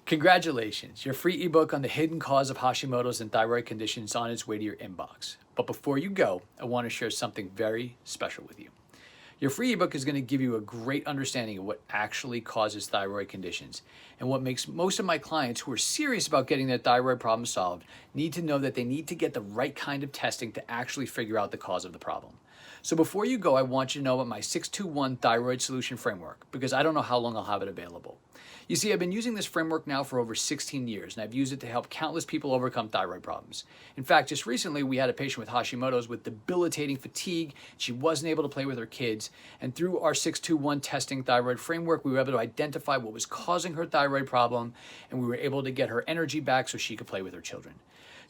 Congratulations, your free ebook on the hidden cause of Hashimoto's and thyroid conditions is on its way to your inbox. But before you go, I want to share something very special with you. Your free ebook is going to give you a great understanding of what actually causes thyroid conditions and what makes most of my clients who are serious about getting their thyroid problem solved need to know that they need to get the right kind of testing to actually figure out the cause of the problem. So before you go, I want you to know about my 621 Thyroid Solution Framework because I don't know how long I'll have it available. You see, I've been using this framework now for over 16 years, and I've used it to help countless people overcome thyroid problems. In fact, just recently, we had a patient with Hashimoto's with debilitating fatigue. She wasn't able to play with her kids, and through our 621 testing thyroid framework, we were able to identify what was causing her thyroid problem, and we were able to get her energy back so she could play with her children.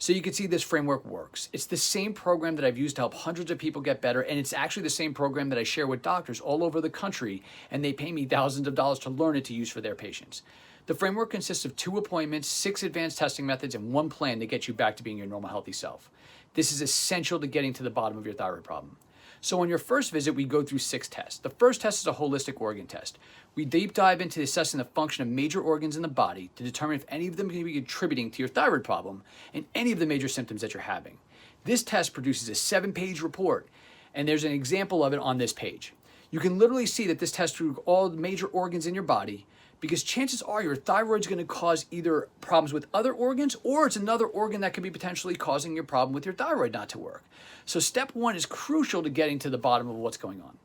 So you can see this framework works. It's the same program that I've used to help hundreds of people get better, and it's actually the same program that I share with doctors all over the country, and they pay me thousands of dollars to learn it to use for their patients. The framework consists of 2 appointments, 6 advanced testing methods, and 1 plan to get you back to being your normal healthy self. This is essential to getting to the bottom of your thyroid problem. So on your first visit, we go through 6 tests. The first test is a holistic organ test. We deep dive into assessing the function of major organs in the body to determine if any of them can be contributing to your thyroid problem and any of the major symptoms that you're having. This test produces a 7-page report, and there's an example of it on this page. You can literally see that this tests through all the major organs in your body because chances are your thyroid's going to cause either problems with other organs or it's another organ that could be potentially causing your problem with your thyroid not to work. So step 1 is crucial to getting to the bottom of what's going on.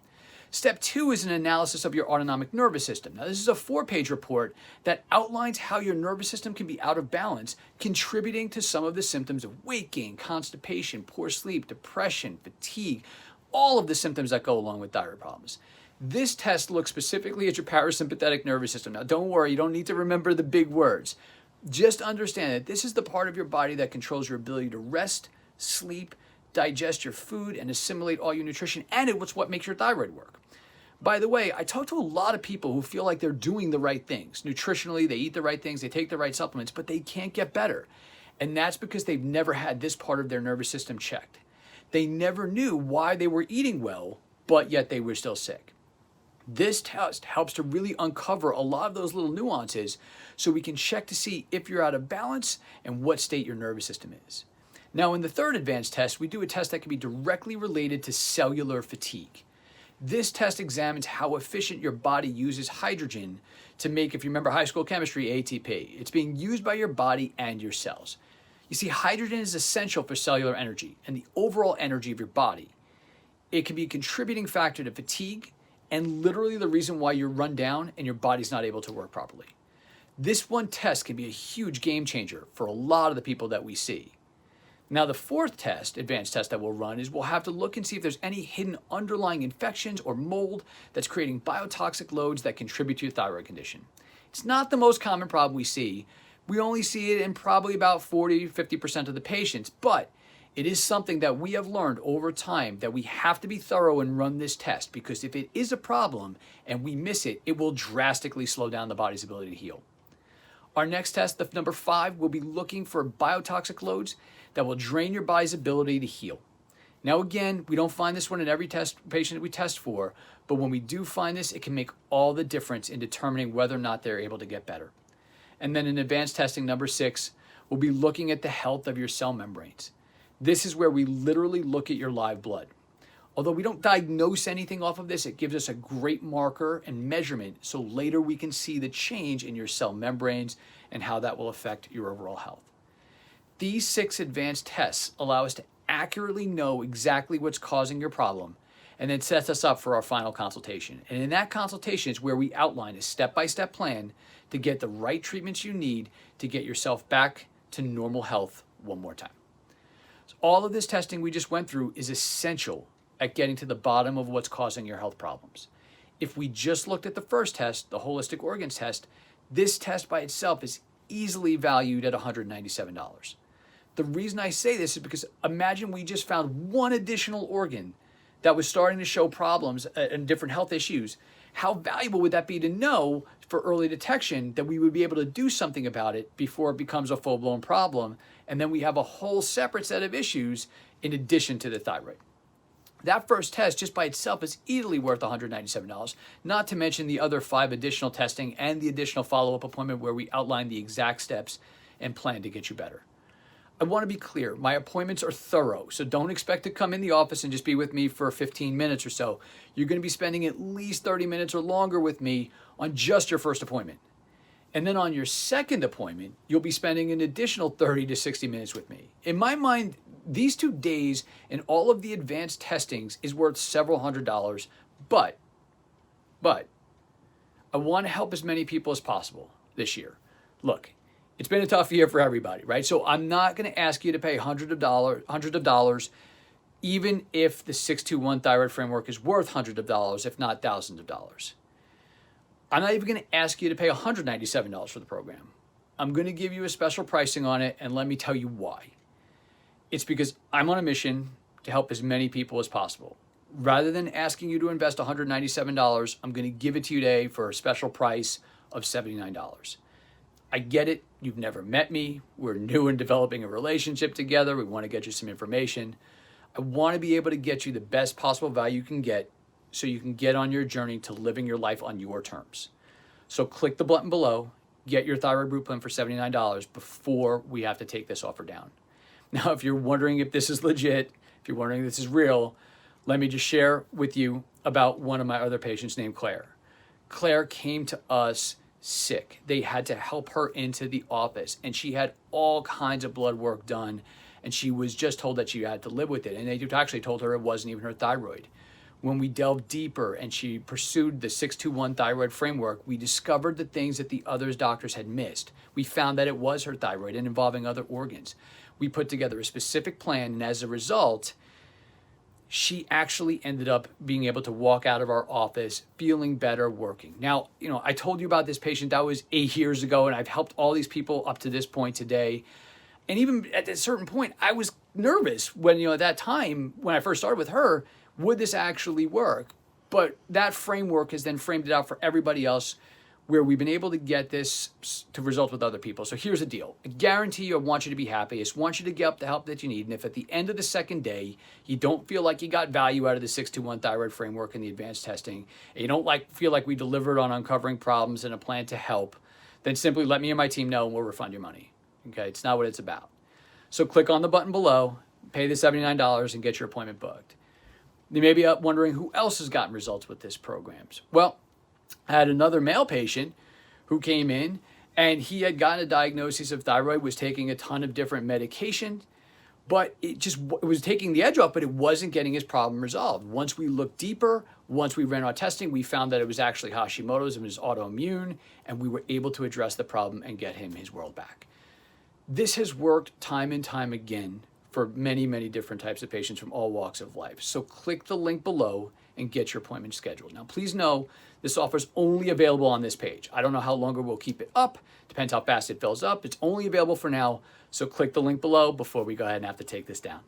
Step 2 is an analysis of your autonomic nervous system. Now, this is a 4-page report that outlines how your nervous system can be out of balance, contributing to some of the symptoms of weight gain, constipation, poor sleep, depression, fatigue, all of the symptoms that go along with thyroid problems. This test looks specifically at your parasympathetic nervous system. Now, don't worry, you don't need to remember the big words. Just understand that this is the part of your body that controls your ability to rest, sleep, digest your food, and assimilate all your nutrition, and it's what makes your thyroid work. By the way, I talk to a lot of people who feel like they're doing the right things. Nutritionally, they eat the right things, they take the right supplements, but they can't get better. And that's because they've never had this part of their nervous system checked. They never knew why they were eating well, but yet they were still sick. This test helps to really uncover a lot of those little nuances so we can check to see if you're out of balance and what state your nervous system is. Now, in the third advanced test, we do a test that can be directly related to cellular fatigue. This test examines how efficient your body uses hydrogen to make, if you remember high school chemistry, ATP. It's being used by your body and your cells. You see, hydrogen is essential for cellular energy and the overall energy of your body. It can be a contributing factor to fatigue and literally the reason why you're run down and your body's not able to work properly. This one test can be a huge game changer for a lot of the people that we see. Now, the fourth test, advanced test that we'll run is we'll have to look and see if there's any hidden underlying infections or mold that's creating biotoxic loads that contribute to your thyroid condition. It's not the most common problem we see. We only see it in probably about 40-50% of the patients, but it is something that we have learned over time that we have to be thorough and run this test because if it is a problem and we miss it, it will drastically slow down the body's ability to heal. Our next test, the number 5, will be looking for biotoxic loads that will drain your body's ability to heal. Now again, we don't find this one in every patient that we test for, but when we do find this, it can make all the difference in determining whether or not they're able to get better. And then in advanced testing, number 6, we'll be looking at the health of your cell membranes. This is where we literally look at your live blood. Although we don't diagnose anything off of this, it gives us a great marker and measurement so later we can see the change in your cell membranes and how that will affect your overall health. These 6 advanced tests allow us to accurately know exactly what's causing your problem and then sets us up for our final consultation. And in that consultation is where we outline a step-by-step plan to get the right treatments you need to get yourself back to normal health one more time. So all of this testing we just went through is essential at getting to the bottom of what's causing your health problems. If we just looked at the first test, the holistic organs test, this test by itself is easily valued at $197. The reason I say this is because imagine we just found one additional organ that was starting to show problems and different health issues. How valuable would that be to know for early detection that we would be able to do something about it before it becomes a full-blown problem, and then we have a whole separate set of issues in addition to the thyroid. That first test just by itself is easily worth $197, not to mention the other 5 additional testing and the additional follow-up appointment where we outline the exact steps and plan to get you better. I want to be clear, my appointments are thorough, so don't expect to come in the office and just be with me for 15 minutes or so. You're going to be spending at least 30 minutes or longer with me on just your first appointment. And then on your second appointment, you'll be spending an additional 30 to 60 minutes with me. In my mind, these 2 days and all of the advanced testings is worth several $100s, but I want to help as many people as possible this year. Look, it's been a tough year for everybody, right? So I'm not going to ask you to pay hundreds of dollars, even if the 621 thyroid framework is worth hundreds of dollars, if not thousands of dollars. I'm not even going to ask you to pay $197 for the program. I'm going to give you a special pricing on it, and let me tell you why. It's because I'm on a mission to help as many people as possible. Rather than asking you to invest $197, I'm going to give it to you today for a special price of $79. I get it. You've never met me. We're new in developing a relationship together. We want to get you some information. I want to be able to get you the best possible value you can get so you can get on your journey to living your life on your terms. So click the button below, get your thyroid blueprint for $79 before we have to take this offer down. Now, if you're wondering if this is legit, if you're wondering if this is real, let me just share with you about one of my other patients named Claire. Claire came to us sick. They had to help her into the office, and she had all kinds of blood work done, and she was just told that she had to live with it. And they actually told her it wasn't even her thyroid. When we delved deeper and she pursued the 621 thyroid framework, we discovered the things that the other doctors had missed. We found that it was her thyroid and involving other organs. We put together a specific plan, and as a result, she actually ended up being able to walk out of our office feeling better working. Now, I told you about this patient. That was 8 years ago, and I've helped all these people up to this point today. And even at a certain point, I was nervous when, at that time, when I first started with her, would this actually work? But that framework has then framed it out for everybody else, where we've been able to get this to result with other people. So here's the deal. I guarantee you, I want you to be happy. I just want you to get the help that you need. And if at the end of the second day, you don't feel like you got value out of the 621 thyroid framework and the advanced testing, and you don't feel like we delivered on uncovering problems and a plan to help, then simply let me and my team know and we'll refund your money. Okay, it's not what it's about. So click on the button below, pay the $79 and get your appointment booked. You may be wondering who else has gotten results with this programs. Well, I had another male patient who came in, and he had gotten a diagnosis of thyroid, was taking a ton of different medication, but it was taking the edge off, but it wasn't getting his problem resolved. Once we looked deeper, once we ran our testing, we found that it was actually Hashimoto's and it was autoimmune, and we were able to address the problem and get him his world back. This has worked time and time again for many, many different types of patients from all walks of life. So click the link below and get your appointment scheduled. Now, please know this offer is only available on this page. I don't know how longer we'll keep it up. Depends how fast it fills up. It's only available for now. So click the link below before we go ahead and have to take this down.